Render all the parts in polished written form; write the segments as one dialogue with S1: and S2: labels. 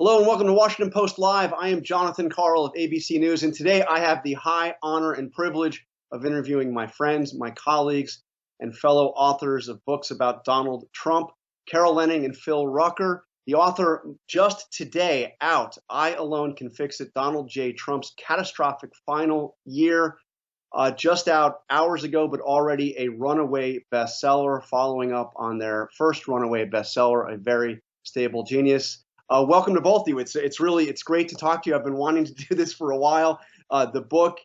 S1: Hello and welcome to Washington Post Live. I am Jonathan Karl of ABC News, and today I have the high honor and privilege of interviewing my friends, my colleagues, and fellow authors of books about Donald Trump, Carol Leonnig and Phil Rucker. The author just today out, I Alone Can Fix It, Donald J. Trump's catastrophic final year, just out hours ago, but already a runaway bestseller, following up on their first runaway bestseller, A Very Stable Genius. Welcome to both of you. It's great to talk to you. I've been wanting to do this for a while. The book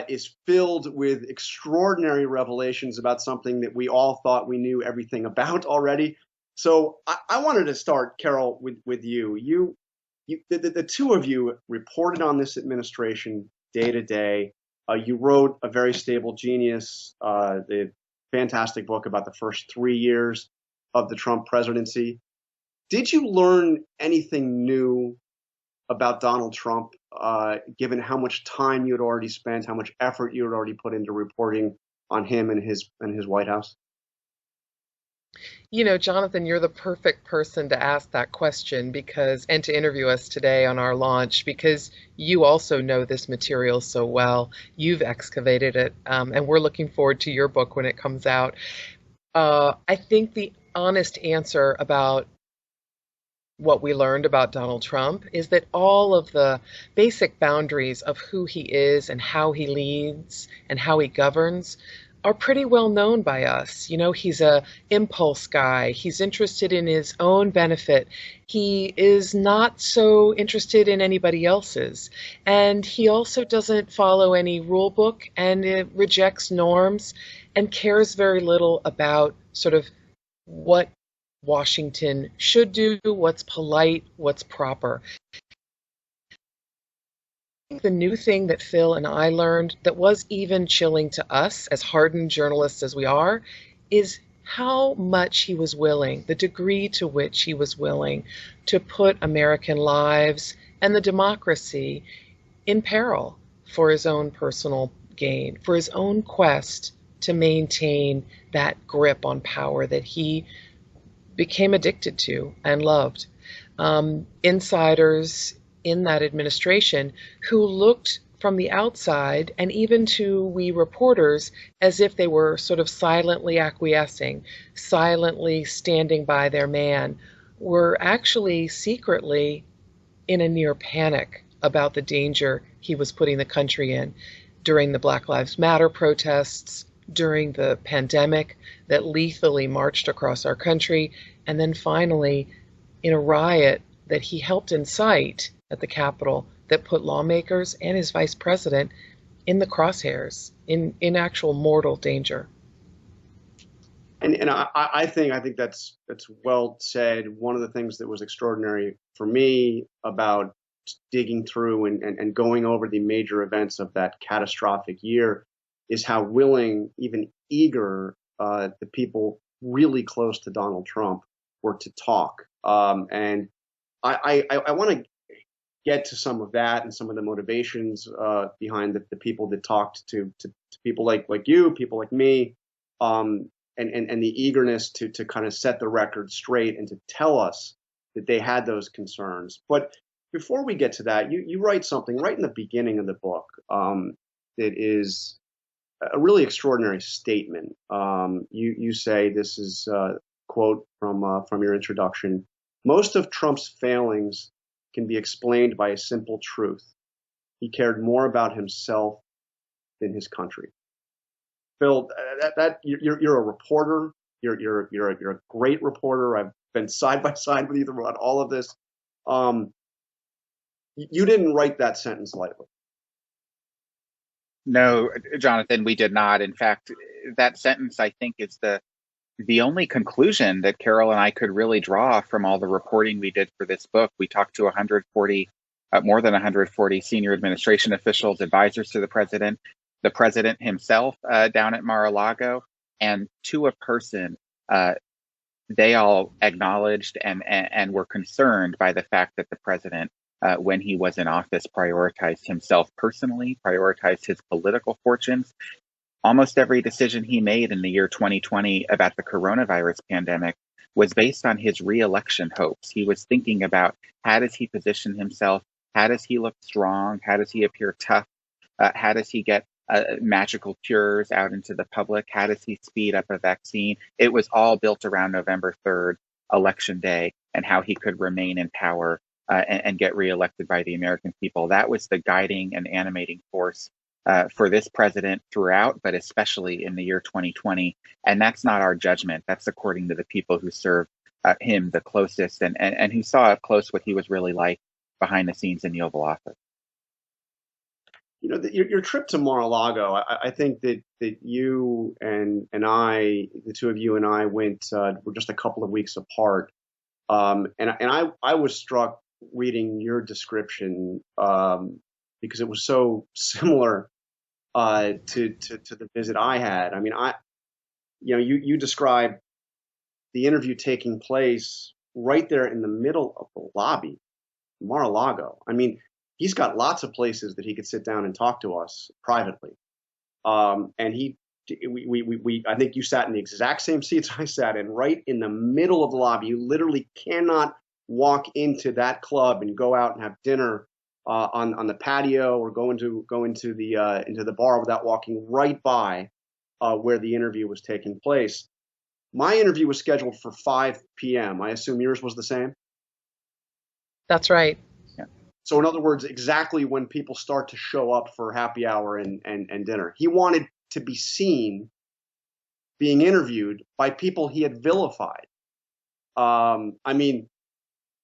S1: is filled with extraordinary revelations about something that we all thought we knew everything about already. So I wanted to start, Carol, with you. The two of you reported on this administration day to day. You wrote A Very Stable Genius, the fantastic book about the first 3 years of the Trump presidency. Did you learn anything new about Donald Trump, given how much time you had already spent, how much effort you had already put into reporting on him and his White House?
S2: You know, Jonathan, you're the perfect person to ask that question and to interview us today on our launch because you also know this material so well. You've excavated it, and we're looking forward to your book when it comes out. I think the honest answer about what we learned about Donald Trump is that all of the basic boundaries of who he is and how he leads and how he governs are pretty well known by us. You know, he's a impulse guy. He's interested in his own benefit. He is not so interested in anybody else's. And he also doesn't follow any rule book and it rejects norms and cares very little about sort of what Washington should do, what's polite, what's proper. The new thing that Phil and I learned that was even chilling to us, as hardened journalists as we are, is how much he was willing, the degree to which he was willing to put American lives and the democracy in peril for his own personal gain, for his own quest to maintain that grip on power that he became addicted to and loved. Insiders in that administration who looked from the outside and even to we reporters as if they were sort of silently acquiescing, silently standing by their man, were actually secretly in a near panic about the danger he was putting the country in during the Black Lives Matter protests, during the pandemic that lethally marched across our country, and then finally in a riot that he helped incite at the Capitol that put lawmakers and his vice president in the crosshairs, in actual mortal danger.
S1: And I think that's well said. One of the things that was extraordinary for me about digging through and going over the major events of that catastrophic year is how willing, even eager, the people really close to Donald Trump were to talk. And I want to get to some of that and some of the motivations behind the people that talked to people like you, people like me, and the eagerness to kind of set the record straight and to tell us that they had those concerns. But before we get to that, you write something right in the beginning of the book that is a really extraordinary statement. You say, this is a quote from your introduction: "Most of Trump's failings can be explained by a simple truth. He cared more about himself than his country." Phil, you're a reporter. You're a great reporter. I've been side by side with you throughout all of this. You didn't write that sentence lightly.
S3: No, Jonathan, we did not. In fact, that sentence, I think, is the only conclusion that Carol and I could really draw from all the reporting we did for this book. We talked to more than 140 senior administration officials, advisors to the president himself down at Mar-a-Lago, and to a person, they all acknowledged and were concerned by the fact that the president, when he was in office, prioritized himself personally, prioritized his political fortunes. Almost every decision he made in the year 2020 about the coronavirus pandemic was based on his reelection hopes. He was thinking about, how does he position himself? How does he look strong? How does he appear tough? How does he get magical cures out into the public? How does he speed up a vaccine? It was all built around November 3rd, election day, and how he could remain in power and get reelected by the American people. That was the guiding and animating force for this president throughout, but especially in the year 2020. And that's not our judgment. That's according to the people who served him the closest and who saw up close what he was really like behind the scenes in the Oval Office.
S1: You know, your trip to Mar-a-Lago, I think that you and I, the two of you and I went, we're just a couple of weeks apart. And I was struck reading your description because it was so similar to the visit I had. I mean, you described the interview taking place right there in the middle of the lobby, Mar-a-Lago. I mean, he's got lots of places that he could sit down and talk to us privately. And I think you sat in the exact same seats I sat in, right in the middle of the lobby. You literally cannot walk into that club and go out and have dinner on the patio or go into the bar without walking right by where the interview was taking place. My interview was scheduled for 5 p.m. I assume yours was the same?
S2: That's right.
S1: So in other words, exactly when people start to show up for happy hour and dinner. He wanted to be seen being interviewed by people he had vilified. I mean,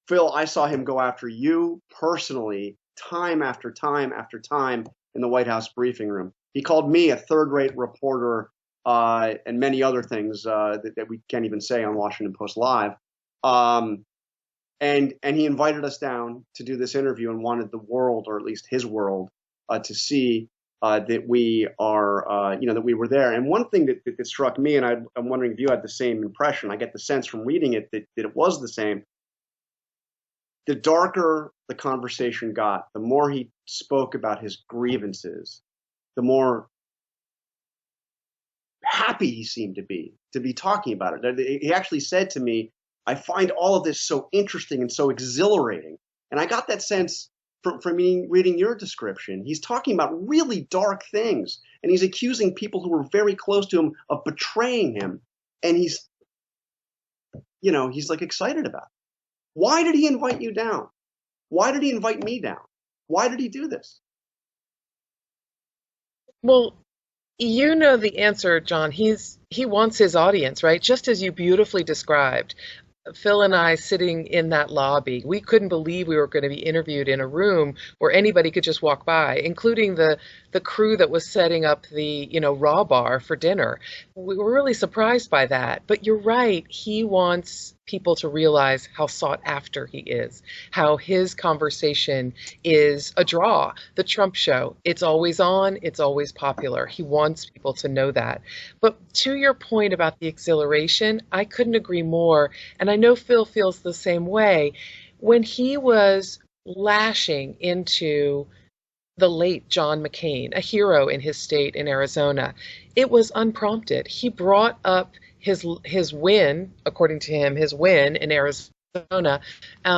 S1: Phil, I saw him go after you personally time after time after time in the White House briefing room. He called me a third-rate reporter and many other things that we can't even say on Washington Post Live. And he invited us down to do this interview and wanted the world, or at least his world, to see that we are, that we were there. And one thing that struck me, and I'm wondering if you had the same impression, I get the sense from reading it that it was the same. The darker the conversation got, the more he spoke about his grievances, the more happy he seemed to be talking about it. He actually said to me, I find all of this so interesting and so exhilarating. And I got that sense from reading your description. He's talking about really dark things, and he's accusing people who were very close to him of betraying him. And he's like excited about it. Why did he invite you down? Why did he invite me down? Why did he do this?
S2: Well, you know the answer, John. He wants his audience, right? Just as you beautifully described. Phil and I sitting in that lobby, we couldn't believe we were going to be interviewed in a room where anybody could just walk by, including the crew that was setting up the, raw bar for dinner. We were really surprised by that. But you're right. He wants people to realize how sought after he is, how his conversation is a draw. The Trump show, it's always on, it's always popular. He wants people to know that. But to your point about the exhilaration, I couldn't agree more. And I know Phil feels the same way. When he was lashing into the late John McCain, a hero in his state in Arizona, it was unprompted. He brought up his win, according to him, his win in Arizona,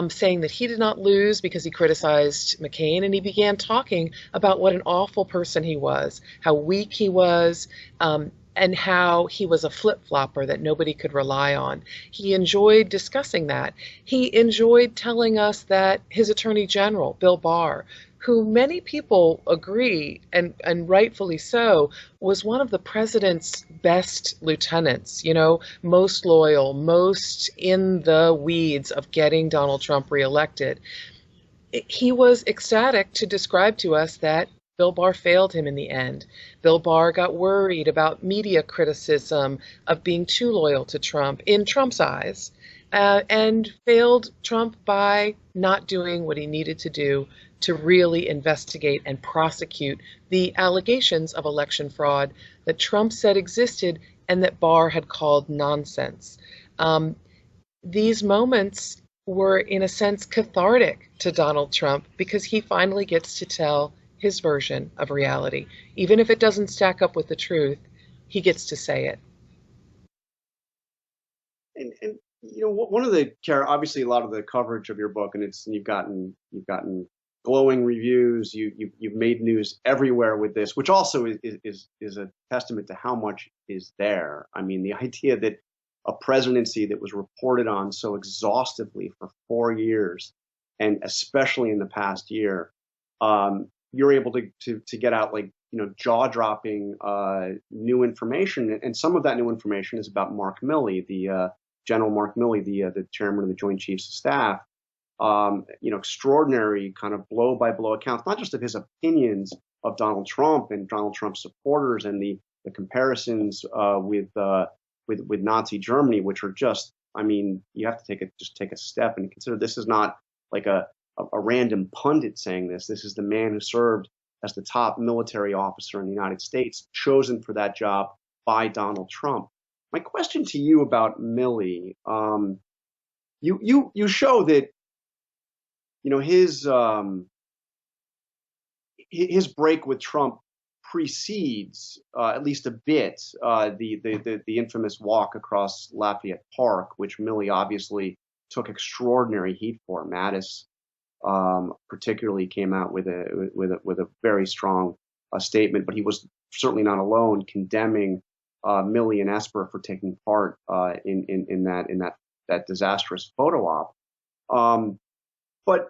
S2: saying that he did not lose because he criticized McCain, and he began talking about what an awful person he was, how weak he was, and how he was a flip-flopper that nobody could rely on. He enjoyed discussing that. He enjoyed telling us that his Attorney General, Bill Barr, who many people agree, and rightfully so, was one of the president's best lieutenants, most loyal, most in the weeds of getting Donald Trump reelected. He was ecstatic to describe to us that Bill Barr failed him in the end. Bill Barr got worried about media criticism of being too loyal to Trump in Trump's eyes, and failed Trump by not doing what he needed to do to really investigate and prosecute the allegations of election fraud that Trump said existed and that Barr had called nonsense. These moments were, in a sense, cathartic to Donald Trump because he finally gets to tell his version of reality. Even if it doesn't stack up with the truth, he gets to say it.
S1: And one of the obviously a lot of the coverage of your book, and you've gotten glowing reviews. You've made news everywhere with this, which also is a testament to how much is there. I mean, the idea that a presidency that was reported on so exhaustively for 4 years, and especially in the past year, you're able to get out like jaw-dropping new information, and some of that new information is about Mark Milley, the General Mark Milley, the chairman of the Joint Chiefs of Staff. Extraordinary kind of blow-by-blow accounts, not just of his opinions of Donald Trump and Donald Trump's supporters, and the comparisons with Nazi Germany, which are just, I mean, you have to take a step and consider this is not like a random pundit saying this. This is the man who served as the top military officer in the United States, chosen for that job by Donald Trump. My question to you about Milley, you show that his break with Trump precedes at least a bit the infamous walk across Lafayette Park, which Milley obviously took extraordinary heat for. Mattis particularly came out with a very strong statement, but he was certainly not alone, condemning Milley and Esper for taking part in that disastrous photo op. But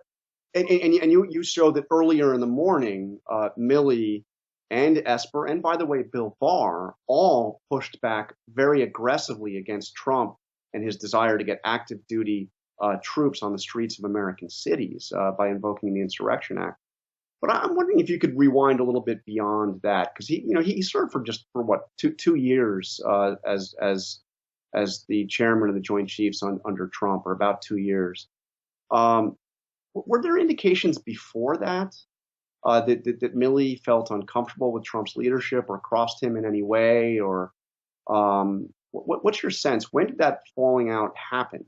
S1: you showed that earlier in the morning, Milley and Esper, and by the way, Bill Barr, all pushed back very aggressively against Trump and his desire to get active duty troops on the streets of American cities by invoking the Insurrection Act. But I'm wondering if you could rewind a little bit beyond that, because he served for what, two years as the chairman of the Joint Chiefs under Trump, or about 2 years. Were there indications before that that Milley felt uncomfortable with Trump's leadership or crossed him in any way? Or what's your sense? When did that falling out happen?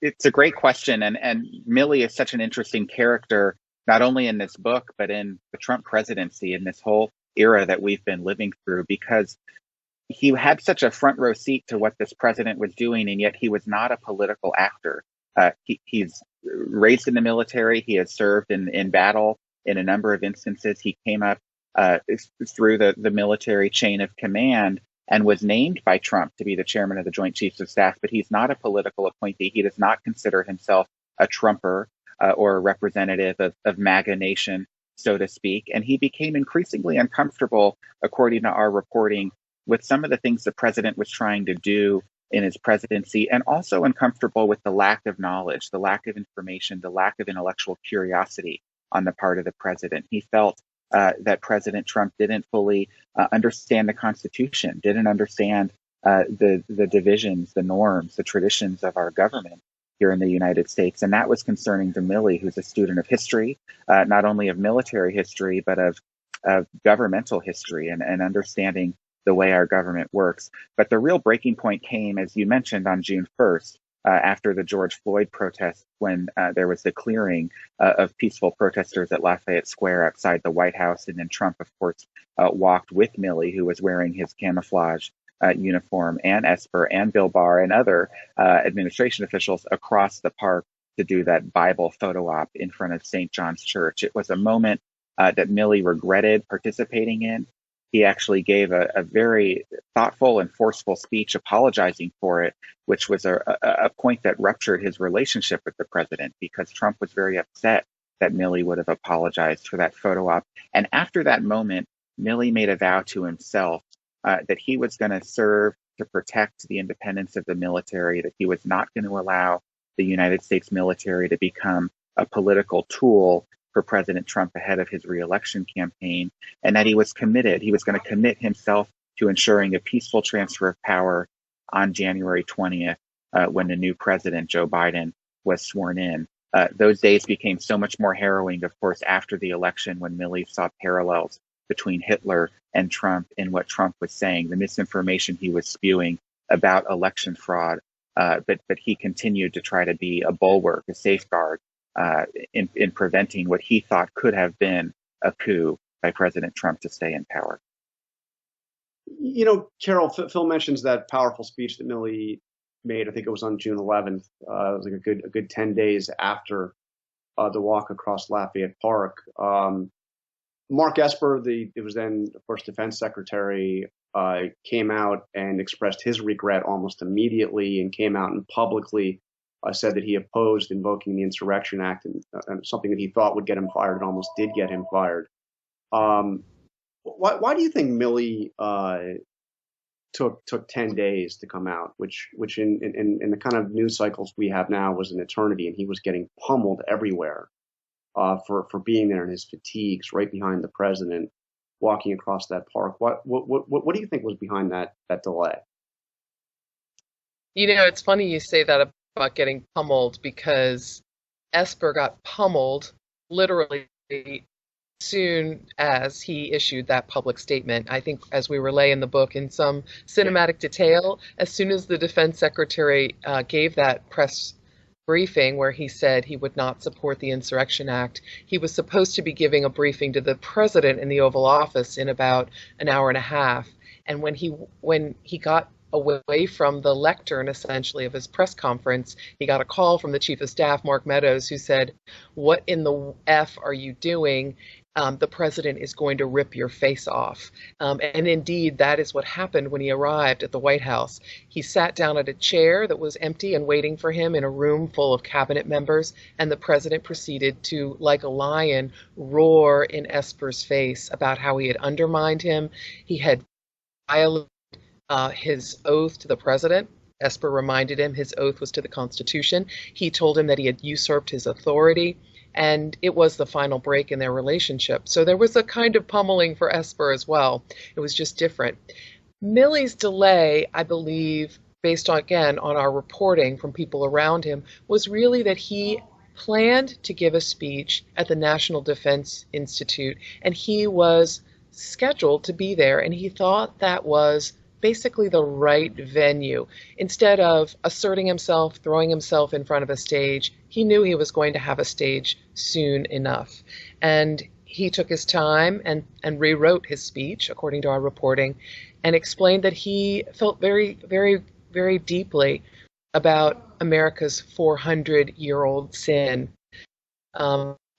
S3: It's a great question. And Milley is such an interesting character, not only in this book, but in the Trump presidency, in this whole era that we've been living through, because he had such a front row seat to what this president was doing, and yet he was not a political actor. He's raised in the military. He has served in battle in a number of instances. He came up through the military chain of command and was named by Trump to be the chairman of the Joint Chiefs of Staff, but he's not a political appointee. He does not consider himself a Trumper or a representative of MAGA Nation, so to speak. And he became increasingly uncomfortable, according to our reporting, with some of the things the president was trying to do in his presidency, and also uncomfortable with the lack of knowledge, the lack of information, the lack of intellectual curiosity on the part of the president. He felt that President Trump didn't fully understand the Constitution, didn't understand the divisions, the norms, the traditions of our government here in the United States. And that was concerning to Milley, who's a student of history, not only of military history, but of governmental history and understanding the way our government works. But the real breaking point came, as you mentioned, on June 1st, after the George Floyd protests, when there was the clearing of peaceful protesters at Lafayette Square outside the White House. And then Trump, of course, walked with Milley, who was wearing his camouflage uniform, and Esper and Bill Barr and other administration officials across the park to do that Bible photo op in front of St. John's Church. It was a moment that Milley regretted participating in. He actually gave a very thoughtful and forceful speech apologizing for it, which was a point that ruptured his relationship with the president, because Trump was very upset that Milley would have apologized for that photo op. And after that moment, Milley made a vow to himself that he was going to serve to protect the independence of the military, that he was not going to allow the United States military to become a political tool for President Trump ahead of his reelection campaign, and that he was committed. He was going to commit himself to ensuring a peaceful transfer of power on January 20th, when the new president, Joe Biden, was sworn in. Those days became so much more harrowing, of course, after the election, when Milley saw parallels between Hitler and Trump in what Trump was saying, the misinformation he was spewing about election fraud. But he continued to try to be a bulwark, a safeguard, in preventing what he thought could have been a coup by President Trump to stay in power.
S1: Carol, Phil mentions that powerful speech that Milley made. I think it was on June 11th. It was like a good 10 days after the walk across Lafayette Park. Mark Esper, it was then, of course, Defense Secretary, came out and expressed his regret almost immediately, and came out and publicly said that he opposed invoking the Insurrection Act, and something that he thought would get him fired and almost did get him fired. Why do you think Milley took 10 days to come out, which in the kind of news cycles we have now was an eternity, and he was getting pummeled everywhere for being there in his fatigues, right behind the president, walking across that park? What do you think was behind that delay?
S2: It's funny you say that about getting pummeled, because Esper got pummeled literally soon as he issued that public statement. I think, as we relay in the book in some cinematic detail, as soon as the defense secretary gave that press briefing where he said he would not support the Insurrection Act, he was supposed to be giving a briefing to the president in the Oval Office in about an hour and a half. And when he got away from the lectern, essentially, of his press conference, he got a call from the chief of staff, Mark Meadows, who said, "What in the F are you doing? The president is going to rip your face off." And indeed, that is what happened when he arrived at the White House. He sat down at a chair that was empty and waiting for him in a room full of cabinet members, and the president proceeded to, like a lion, roar in Esper's face about how he had undermined him. He had violated his oath to the president. Esper reminded him his oath was to the Constitution. He told him that he had usurped his authority, and it was the final break in their relationship. So there was a kind of pummeling for Esper as well. It was just different. Milley's delay, I believe, based on, again, on our reporting from people around him, was really that he planned to give a speech at the National Defense Institute, and he was scheduled to be there, and he thought that was basically the right venue. Instead of asserting himself, throwing himself in front of a stage, he knew he was going to have a stage soon enough. And he took his time and rewrote his speech, according to our reporting, and explained that he felt very, very, very deeply about America's 400-year-old sin,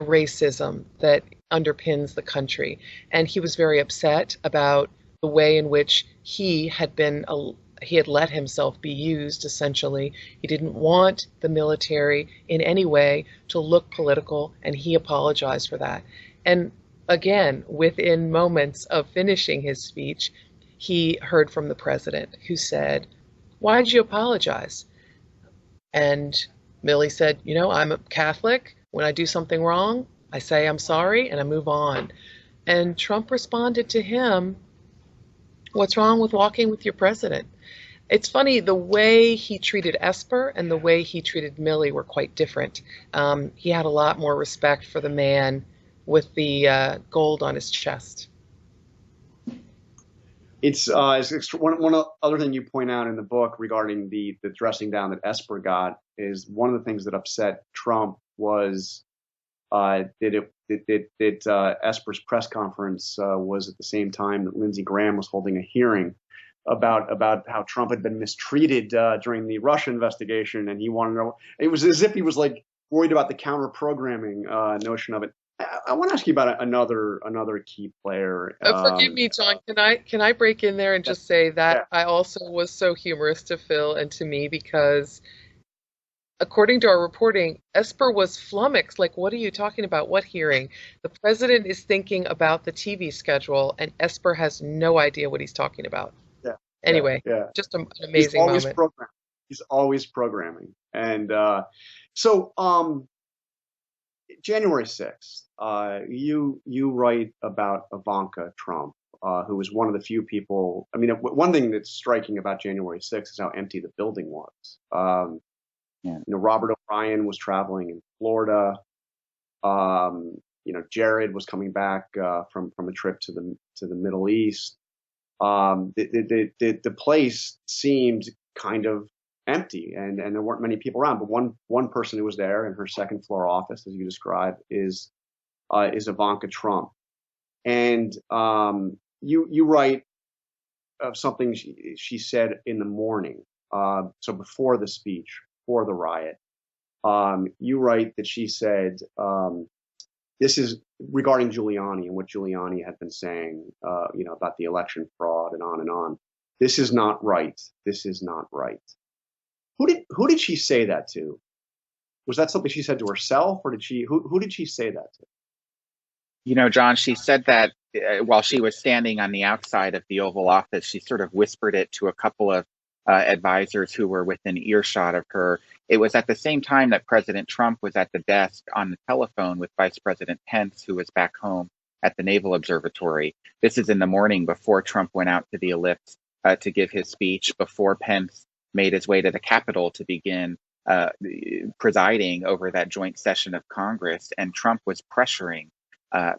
S2: racism that underpins the country. And he was very upset about the way in which he had let himself be used, essentially. He didn't want the military in any way to look political, and he apologized for that. And again, within moments of finishing his speech, he heard from the president, who said, "Why'd you apologize?" And Milley said, "I'm a Catholic. When I do something wrong, I say I'm sorry and I move on." And Trump responded to him, "What's wrong with walking with your president?" It's funny, the way he treated Esper and the way he treated Milley were quite different. He had a lot more respect for the man with the gold on his chest.
S1: It's one other thing you point out in the book regarding the dressing down that Esper got is one of the things that upset Trump was that Esper's press conference was at the same time that Lindsey Graham was holding a hearing about how Trump had been mistreated during the Russia investigation, and he wanted to know. It was as if he was like worried about the counter programming notion of it. I want to ask you about another key player.
S2: Forgive me, John. Can I break in there and just say that I also was so humorous to Phil and to me, because according to our reporting, Esper was flummoxed. Like, what are you talking about? What hearing? The president is thinking about the TV schedule, and Esper has no idea what he's talking about.
S1: Yeah.
S2: Anyway, just an amazing moment.
S1: He's always programming. And so January 6th, you write about Ivanka Trump, who was one of the few people. I mean, one thing that's striking about January 6th is how empty the building was. Robert O'Brien was traveling in Florida. Jared was coming back from a trip to the Middle East. The place seemed kind of empty, and there weren't many people around. But one person who was there in her second floor office, as you described, is Ivanka Trump. And you write of something she said in the morning. So before the speech, before the riot, you write that she said, this is regarding Giuliani and what Giuliani had been saying, about the election fraud and on and on. This is not right. This is not right. Who did she say that to? Was that something she said to herself, or who did she say that to?
S3: John, she said that while she was standing on the outside of the Oval Office. She sort of whispered it to a couple of advisors who were within earshot of her. It was at the same time that President Trump was at the desk on the telephone with Vice President Pence, who was back home at the Naval Observatory. This is in the morning before Trump went out to the ellipse to give his speech, before Pence made his way to the Capitol to begin presiding over that joint session of Congress. And Trump was pressuring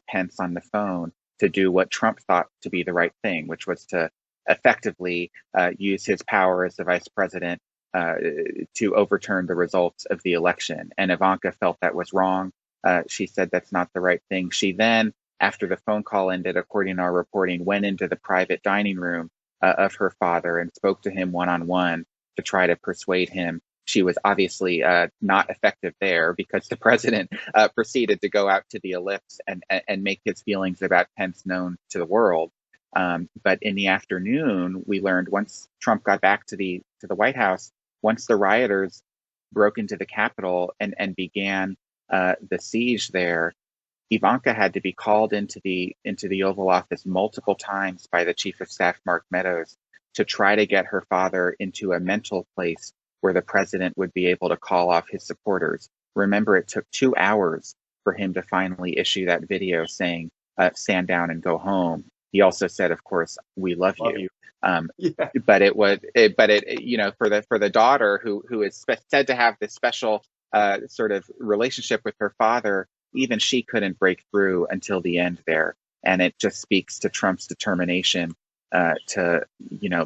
S3: Pence on the phone to do what Trump thought to be the right thing, which was to effectively use his power as the vice president to overturn the results of the election. And Ivanka felt that was wrong. She said that's not the right thing. She then, after the phone call ended, according to our reporting, went into the private dining room of her father and spoke to him one-on-one to try to persuade him. She was obviously not effective there, because the president proceeded to go out to the ellipse and make his feelings about Pence known to the world. But in the afternoon, we learned, once Trump got back to the White House, once the rioters broke into the Capitol and began the siege there, Ivanka had to be called into the Oval Office multiple times by the Chief of Staff, Mark Meadows, to try to get her father into a mental place where the president would be able to call off his supporters. Remember, it took 2 hours for him to finally issue that video saying, stand down and go home. He also said, of course, we love you. Yeah. But for the daughter who is said to have this special sort of relationship with her father, even she couldn't break through until the end there. And it just speaks to Trump's determination to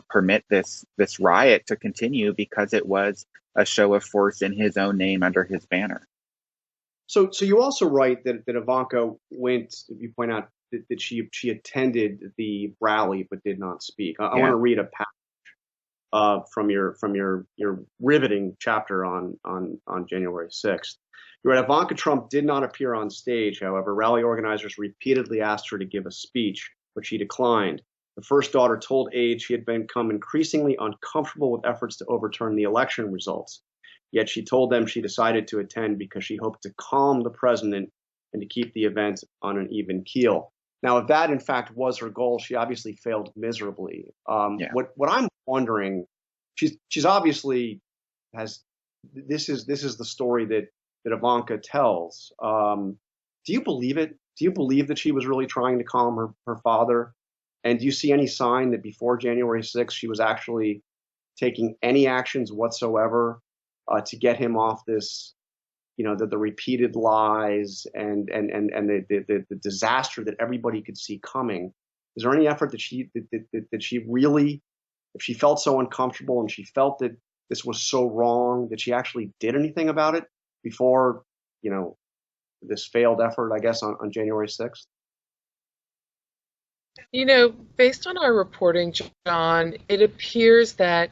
S3: permit this riot to continue, because it was a show of force in his own name under his banner.
S1: So you also write that Ivanka went, you point out that she attended the rally but did not speak. I want to read a passage from your riveting chapter on January 6th. You write, Ivanka Trump did not appear on stage. However, rally organizers repeatedly asked her to give a speech, but she declined. The first daughter told aides she had become increasingly uncomfortable with efforts to overturn the election results. Yet she told them she decided to attend because she hoped to calm the president and to keep the event on an even keel. Now, if that in fact was her goal, she obviously failed miserably. What I'm wondering, she's obviously has, this is the story that Ivanka tells. Do you believe it? Do you believe that she was really trying to calm her father? And do you see any sign that before January 6th, she was actually taking any actions whatsoever to get him off this, the repeated lies and the disaster that everybody could see coming? Is there any effort that she really, if she felt so uncomfortable and she felt that this was so wrong, that she actually did anything about it before, this failed effort, I guess, on January 6th?
S2: Based on our reporting, John, it appears that,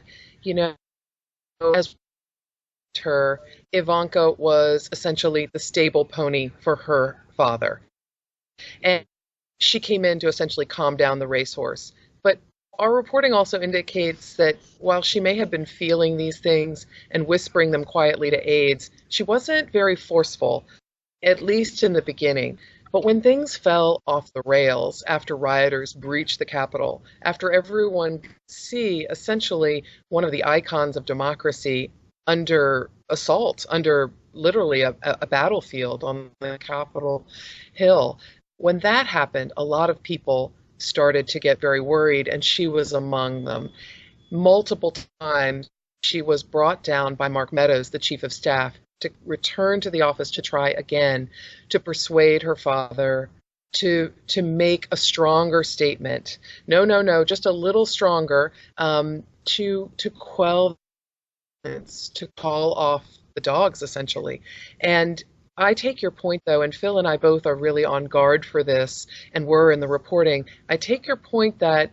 S2: as her, Ivanka was essentially the stable pony for her father. And she came in to essentially calm down the racehorse. But our reporting also indicates that while she may have been feeling these things and whispering them quietly to aides, she wasn't very forceful, at least in the beginning. But when things fell off the rails after rioters breached the Capitol, after everyone could see essentially one of the icons of democracy under assault, under literally a battlefield on the Capitol Hill, when that happened, a lot of people started to get very worried, and she was among them. Multiple times, she was brought down by Mark Meadows, the chief of staff, to return to the office to try again to persuade her father to make a stronger statement. No, just a little stronger, to quell, to call off the dogs, essentially. And I take your point, though, and Phil and I both are really on guard for this, and we're in the reporting. I take your point that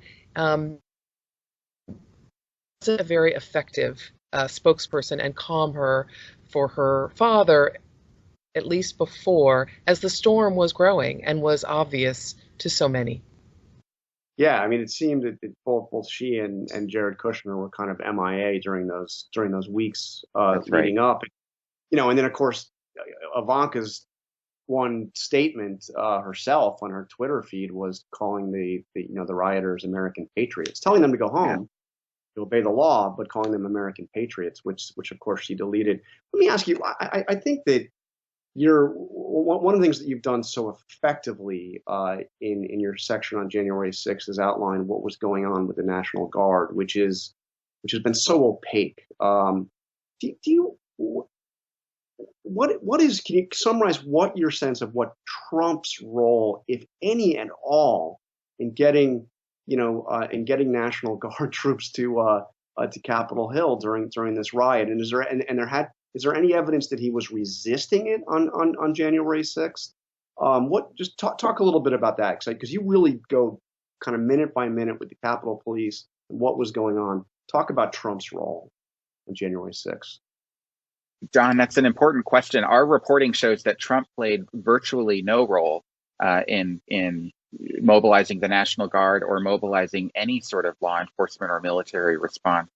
S2: a very effective spokesperson and calm her for her father, at least before, as the storm was growing and was obvious to so many.
S1: Yeah, I mean, it seemed that both she and Jared Kushner were kind of MIA during those weeks
S3: That's right.
S1: leading up. And then of course Ivanka's one statement herself on her Twitter feed was calling the rioters American patriots, telling them to go home, to obey the law, but calling them American patriots, which of course she deleted. Let me ask you, I think that one of the things that you've done so effectively in your section on January 6th is outline what was going on with the National Guard, which has been so opaque. Do you can you summarize what your sense of what Trump's role, if any at all, in getting National Guard troops to Capitol Hill during this riot? And is there any evidence that he was resisting it on January 6th? Just talk a little bit about that, because you really go kind of minute by minute with the Capitol Police and what was going on. Talk about Trump's role on January 6th.
S3: John, that's an important question. Our reporting shows that Trump played virtually no role in mobilizing the National Guard or mobilizing any sort of law enforcement or military response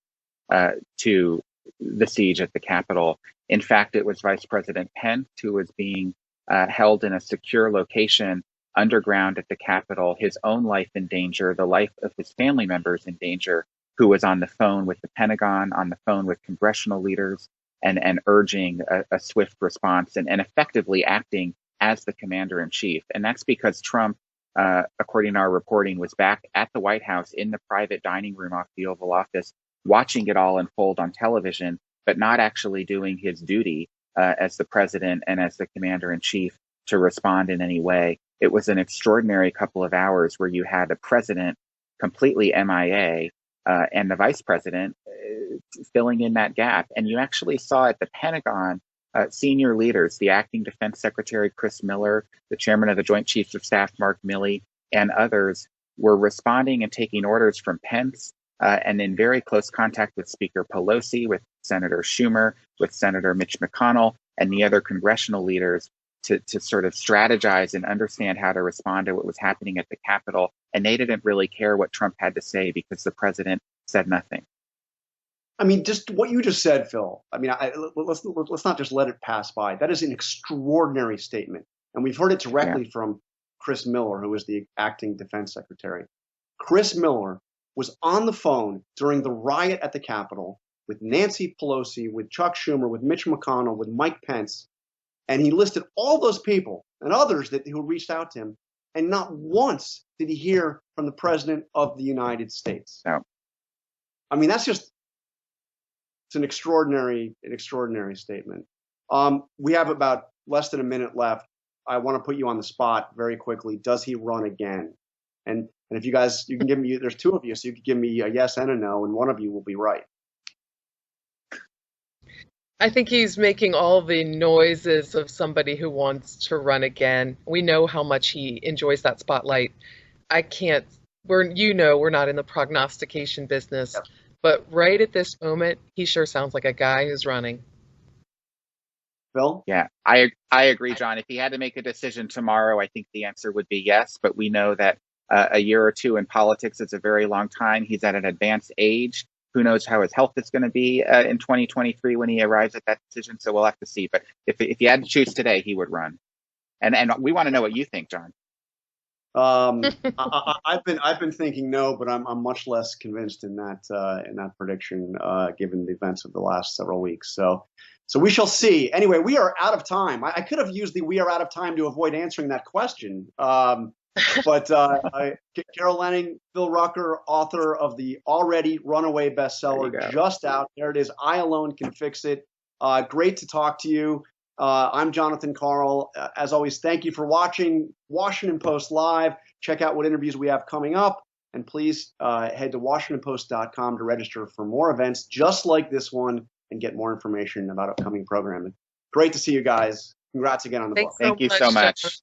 S3: to the siege at the Capitol. In fact, it was Vice President Pence who was being held in a secure location underground at the Capitol, his own life in danger, the life of his family members in danger, who was on the phone with the Pentagon, on the phone with congressional leaders, and urging a swift response and effectively acting as the commander in chief. And that's because Trump, according to our reporting, was back at the White House in the private dining room off the Oval Office, watching it all unfold on television, but not actually doing his duty as the president and as the commander in chief to respond in any way. It was an extraordinary couple of hours where you had a president completely MIA and the vice president filling in that gap. And you actually saw at the Pentagon, senior leaders, the acting defense secretary, Chris Miller, the chairman of the Joint Chiefs of Staff, Mark Milley, and others were responding and taking orders from Pence and in very close contact with Speaker Pelosi, with Senator Schumer, with Senator Mitch McConnell, and the other congressional leaders to sort of strategize and understand how to respond to what was happening at the Capitol. And they didn't really care what Trump had to say because the president said nothing.
S1: I mean, just what you just said, Phil. I mean, let's not just let it pass by. That is an extraordinary statement, and we've heard it directly from Chris Miller, who is the acting defense secretary. Chris Miller was on the phone during the riot at the Capitol with Nancy Pelosi, with Chuck Schumer, with Mitch McConnell, with Mike Pence, and he listed all those people and others who reached out to him, and not once did he hear from the President of the United States.
S3: No.
S1: I mean, it's an extraordinary statement. We have about less than a minute left. I want to put you on the spot very quickly. Does he run again? And if you guys, you can give me, there's two of you, so you can give me a yes and a no, and one of you will be right.
S2: I think he's making all the noises of somebody who wants to run again. We know how much he enjoys that spotlight. We're not in the prognostication business. Yep. But right at this moment, he sure sounds like a guy who's running.
S1: Phil?
S3: Yeah, I agree, John. If he had to make a decision tomorrow, I think the answer would be yes. But we know that a year or two in politics is a very long time. He's at an advanced age. Who knows how his health is going to be in 2023 when he arrives at that decision? So we'll have to see. But if he had to choose today, he would run. And we want to know what you think, John.
S1: I've been thinking no, but I'm much less convinced in that prediction given the events of the last several weeks. So we shall see. Anyway, we are out of time. I could have used the "we are out of time" to avoid answering that question. But Carol Leonnig, Phil Rucker, author of the already runaway bestseller, just out. There it is. I Alone Can Fix It. Great to talk to you. I'm Jonathan Karl. As always, thank you for watching Washington Post Live. Check out what interviews we have coming up. And please head to WashingtonPost.com to register for more events just like this one and get more information about upcoming programming. Great to see you guys. Congrats again on the book.
S3: Thank you so much.